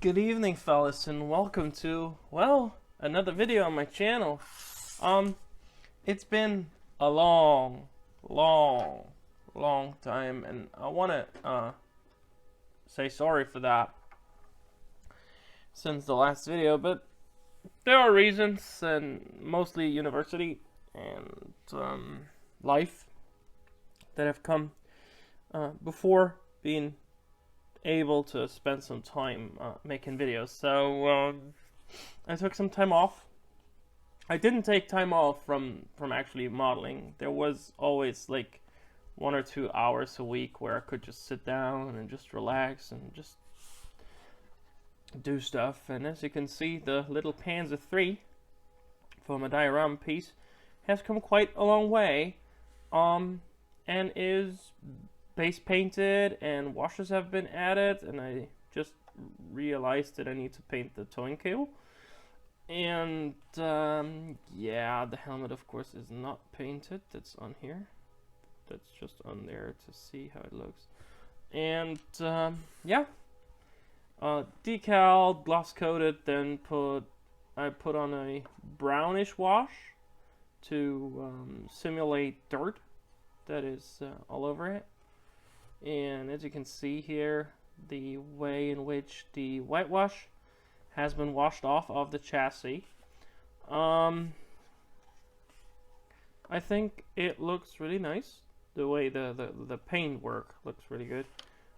Good evening, fellas, and welcome to, well, another video on my channel. It's been a long time, and I want to say sorry for that since the last video, but there are reasons, and mostly university and life that have come before being able to spend some time making videos. So I took some time off. I didn't take time off from actually modeling. There was always like 1 or 2 hours a week where I could just sit down and just relax and just do stuff. And as you can see, the little Panzer III from a diorama piece has come quite a long way, and is base painted, and washes have been added, and I just realized that I need to paint the towing cable. And yeah, the helmet of course is not painted. That's on here. That's just on there to see how it looks. And yeah, decal, gloss coated, then I put on a brownish wash to simulate dirt that is all over it. And as you can see here, the way in which the whitewash has been washed off of the chassis. I think it looks really nice. The way the paint work looks really good.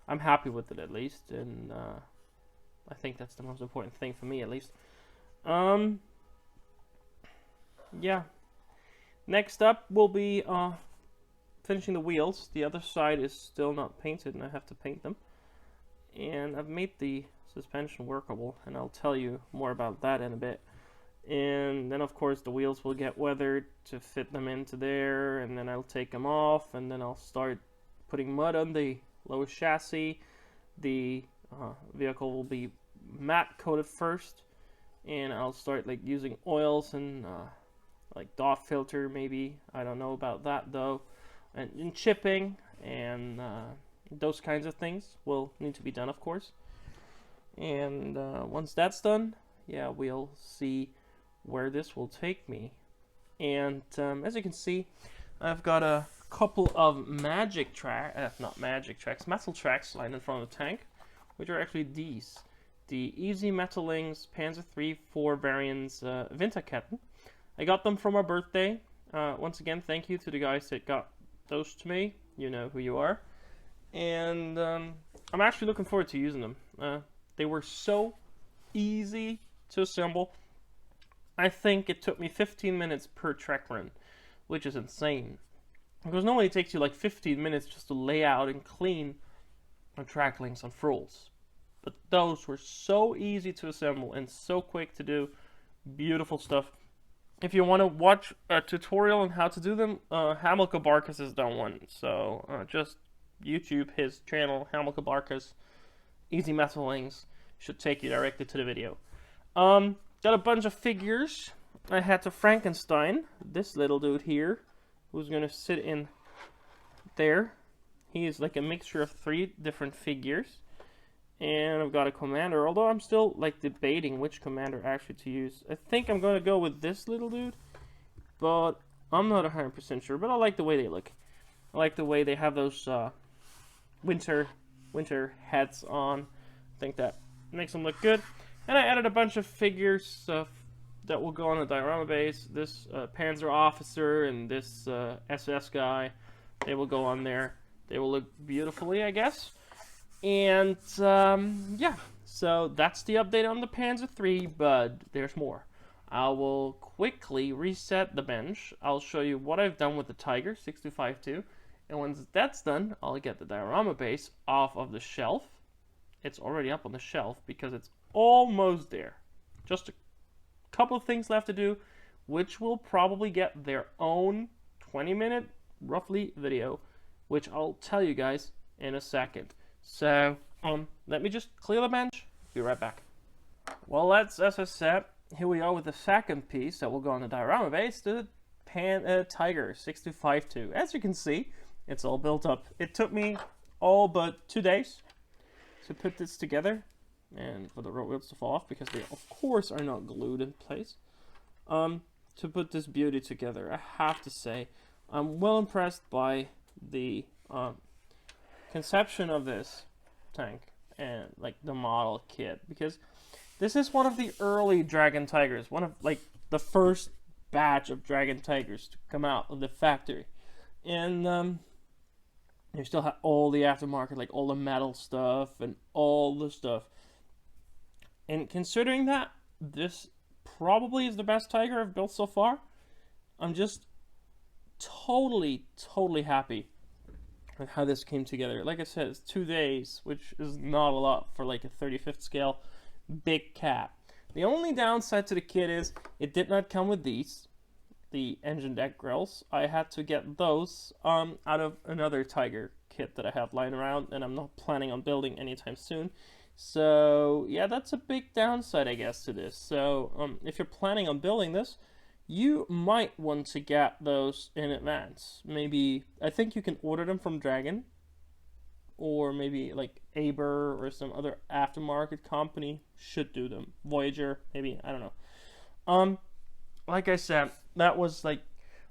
I'm happy with it, at least, and I think that's the most important thing for me, at least. Yeah. Next up will be finishing the wheels. The other side is still not painted, and I have to paint them. And I've made the suspension workable, and I'll tell you more about that in a bit. And then of course the wheels will get weathered to fit them into there, and then I'll take them off, and then I'll start putting mud on the lower chassis. The vehicle will be matte coated first, and I'll start like using oils and like dot filter maybe. I don't know about that though. And chipping and those kinds of things will need to be done, of course. And once that's done, yeah, we'll see where this will take me. And as you can see, I've got a couple of metal tracks lined in front of the tank, which are actually these. The Easy Metalings Panzer III 4 variants Winterketten. I got them for my birthday. Once again, thank you to the guys that got those to me. You know who you are. And I'm actually looking forward to using them. They were so easy to assemble. I think it took me 15 minutes per track run, which is insane. Because normally it takes you like 15 minutes just to lay out and clean a track links on Prowls. But those were so easy to assemble and so quick to do. Beautiful stuff. If you want to watch a tutorial on how to do them, Hamilcar Barkas has done one. So just YouTube his channel, Hamilcar Barkas, Easy Metalings, should take you directly to the video. Got a bunch of figures. I had to Frankenstein this little dude here, who's gonna sit in there. He is like a mixture of 3 different figures. And I've got a commander, although I'm still like debating which commander actually to use. I think I'm gonna go with this little dude, but I'm not 100% sure. But I like the way they look. I like the way they have those winter hats on. I think that makes them look good. And I added a bunch of figures that will go on the diorama base. This Panzer officer and this SS guy, they will go on there. They will look beautifully, I guess. And yeah, so that's the update on the Panzer III, but there's more. I will quickly reset the bench. I'll show you what I've done with the Tiger 625-2, and once that's done, I'll get the diorama base off of the shelf. It's already up on the shelf because it's almost there. Just a couple of things left to do, which will probably get their own 20-minute roughly video, which I'll tell you guys in a second. So, let me just clear the bench. Be right back. Well, as I said, here we are with the second piece that will go on the diorama base, the Tiger 625-2. As you can see, it's all built up. It took me all but 2 days to put this together. and for the road wheels to fall off, because they of course are not glued in place. To put this beauty together, I have to say I'm well impressed by the conception of this tank and like the model kit, because this is one of the early Dragon Tigers, one of like the first batch of Dragon Tigers to come out of the factory, and you still have all the aftermarket, like all the metal stuff and all the stuff. And considering that this probably is the best Tiger I've built so far, I'm just totally happy with how this came together. Like I said, it's 2 days, which is not a lot for like a 35th scale big cat. The only downside to the kit is it did not come with these, the engine deck grills. I had to get those out of another Tiger kit that I have lying around, and I'm not planning on building anytime soon. So yeah, that's a big downside, I guess, to this. So if you're planning on building this, you might want to get those in advance. Maybe, I think you can order them from Dragon, or maybe like Aber or some other aftermarket company should do them. Voyager, maybe, I don't know. Like I said, that was like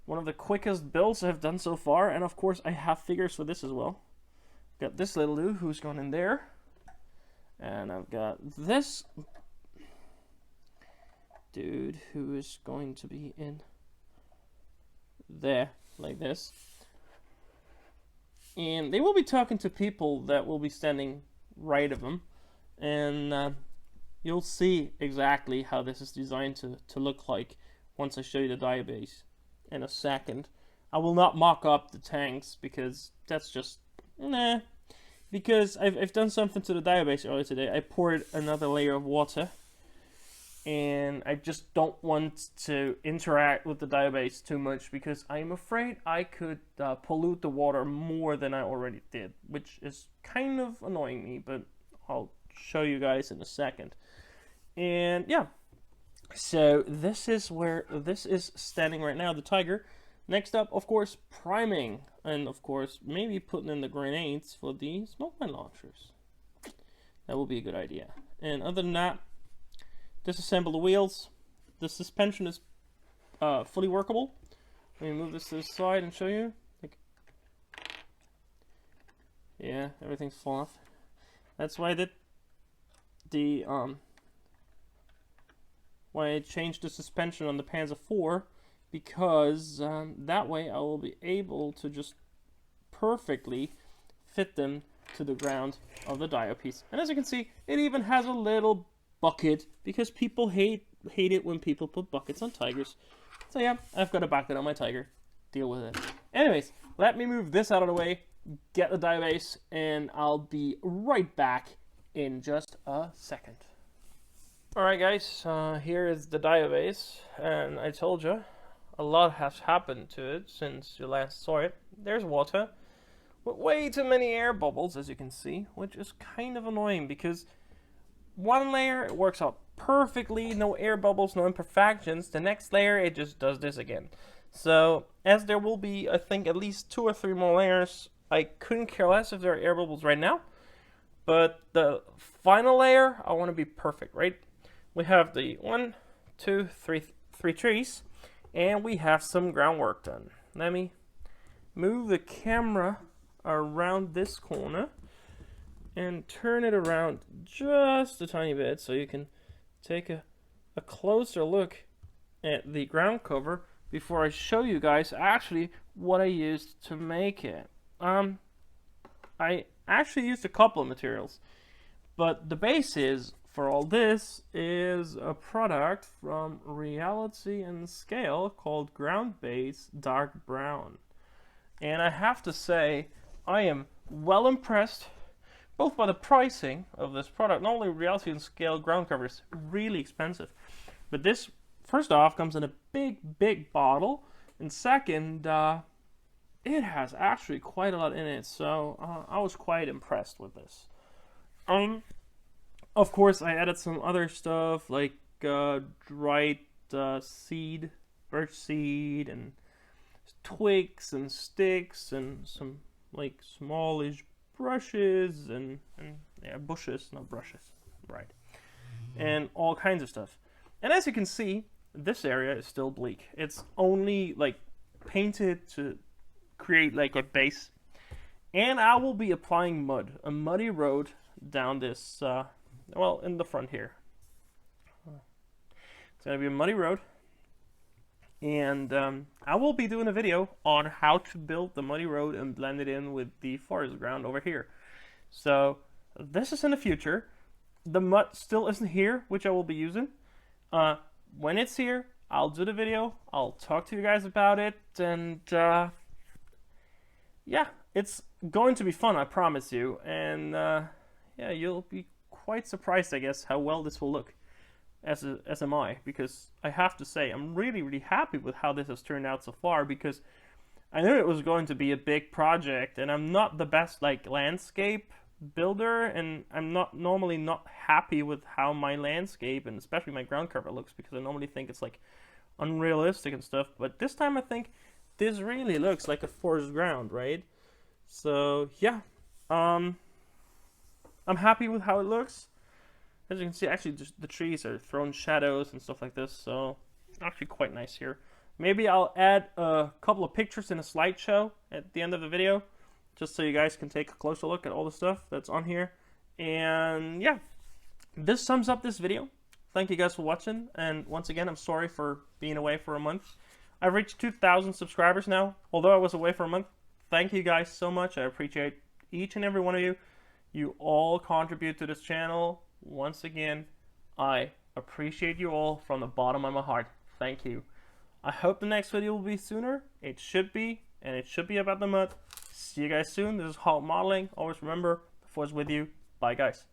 one of the quickest builds I've done so far, and of course I have figures for this as well. Got this little dude who's going in there, and I've got this dude who is going to be in there, like this. And they will be talking to people that will be standing right of them, and you'll see exactly how this is designed to look like once I show you the diabase in a second. I will not mock up the tanks, because that's just, nah. Because I've done something to the diabase earlier today. I poured another layer of water, and I just don't want to interact with the diabase too much, because I'm afraid I could pollute the water more than I already did, which is kind of annoying me, but I'll show you guys in a second. And yeah, so this is where this is standing right now, the Tiger. Next up, of course, priming, and of course maybe putting in the grenades for the smoke mine launchers. That will be a good idea. And other than that, disassemble the wheels. The suspension is fully workable. Let me move this to the side and show you. Like, yeah, everything's falling off. That's why I did the why I changed the suspension on the Panzer IV, because that way I will be able to just perfectly fit them to the ground of the dio piece. And as you can see, it even has a little bucket, because people hate it when people put buckets on Tigers. So yeah, I've got a bucket on my Tiger. Deal with it. Anyways, let me move this out of the way, get the diabase, and I'll be right back in just a second. Alright guys, here is the diabase, and I told you a lot has happened to it since you last saw it. There's water, with way too many air bubbles, as you can see, which is kind of annoying, because one layer it works out perfectly, no air bubbles, no imperfections. The next layer it just does this again. So as there will be, I think, at least 2 or 3 more layers, I couldn't care less if there are air bubbles right now, but the final layer I want to be perfect, right? We have the 1, 2, 3 trees, and we have some groundwork done. Let me move the camera around this corner and turn it around just a tiny bit so you can take a closer look at the ground cover before I show you guys actually what I used to make it. I actually used a couple of materials, but the basis for all this is a product from Reality and Scale called Ground Base Dark Brown. And I have to say, I am well impressed both by the pricing of this product. Not only Reality and Scale ground cover is really expensive, but this, first off, comes in a big bottle, and second, it has actually quite a lot in it, so I was quite impressed with this. Of course, I added some other stuff like dried seed, birch seed, and twigs and sticks, and some like smallish brushes and yeah, bushes, not brushes. right? And all kinds of stuff. And as you can see, this area is still bleak. It's only like painted to create like a base. And I will be applying mud, a muddy road down this, well, in the front here. It's going to be a muddy road. And I will be doing a video on how to build the muddy road and blend it in with the forest ground over here. So this is in the future. The mud still isn't here, which I will be using. When it's here, I'll do the video. I'll talk to you guys about it. And yeah, it's going to be fun, I promise you. And yeah, you'll be quite surprised, I guess, how well this will look. As am I, because I have to say I'm really happy with how this has turned out so far, because I knew it was going to be a big project, and I'm not the best like landscape builder, and I'm normally not happy with how my landscape and especially my ground cover looks, because I normally think it's like unrealistic and stuff, but this time I think this really looks like a forest ground, right? So yeah, I'm happy with how it looks. As you can see, actually, just the trees are throwing shadows and stuff like this, so actually quite nice here. Maybe I'll add a couple of pictures in a slideshow at the end of the video, just so you guys can take a closer look at all the stuff that's on here. And yeah, this sums up this video. Thank you guys for watching, and once again, I'm sorry for being away for a month. I've reached 2,000 subscribers now, although I was away for a month. Thank you guys so much. I appreciate each and every one of you. You all contribute to this channel. Once again, I appreciate you all from the bottom of my heart. Thank you. I hope the next video will be sooner. It should be, and it should be about the mud. See you guys soon. This is Halt Modeling. Always remember, the force with you. Bye, guys.